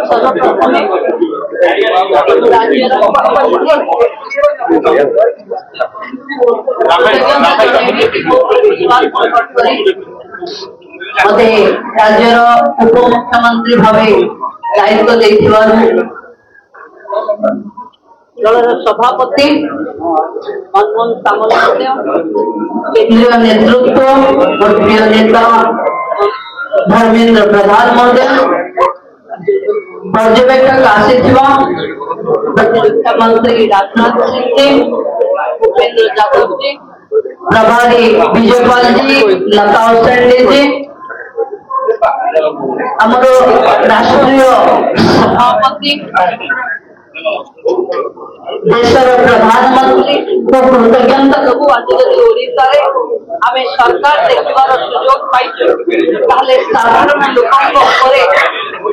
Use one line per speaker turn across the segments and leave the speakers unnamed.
ସର୍ବପ୍ରଥମେ मते राज्यर उपमुख्यमंत्री भावे दायित्व देथिबारु दलर सभापति मनमोहन सामंत केंद्रीय नेतृत्व और प्रिय नेता धर्मेंद्र प्रधान महोदय पर्यवेक्षक आसीथिबा प्रतिरक्षा मंत्री राजनाथ सिंह जी भूपेंद्र यादव जी प्रभारी विजयपाल जी लता उसेंडी जी हमरो राष्ट्रीय सभापति देशर प्रधानमंत्री को कृतज्ञता कबू आज ओडिशा रे आमे सरकार देखबार सुयोग पाइछु ताले साधारण लोकन ऊपर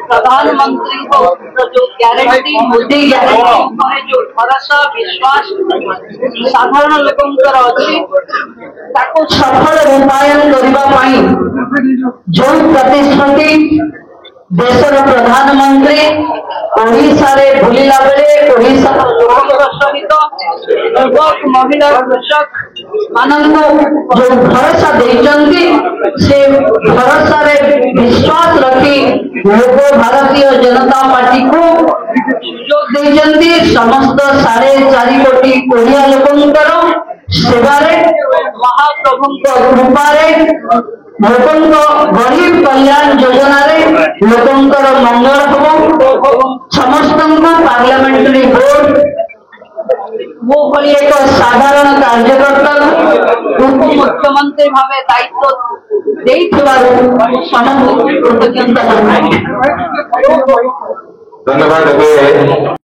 प्रधानमंत्री को जो गारंटी मोदी गारंटी पर जो भरोसा विश्वास साधारण लोकन कर अछि ताको सफल रूपायन करबा पाई जो प्रतिश्रुति देशर प्रधानमंत्री ओडिशा रे भूलिला बेले ओडिशा लोकंर सहित युवक महिला कृषक माननको जो भरोसा देइचंती से भरोसा रे विश्वास रखी लोक भारतीय जनता पार्टी को सुयोग देइचंती समस्त 4.5 कोटी कोरिया लोकंकर सेवारे महाप्रभुଙ୍କ कृपारे लोकंक गरीब कल्याण योजना रे लोकंकर मंगल हो समस्त पार्लियामेंटरी बोर्ड वो भली एक साधारण कार्यकर्ता उप मुख्यमंत्री भावे दायित्व देइथिबारु समस्त कृतज्ञता।
धन्यवाद।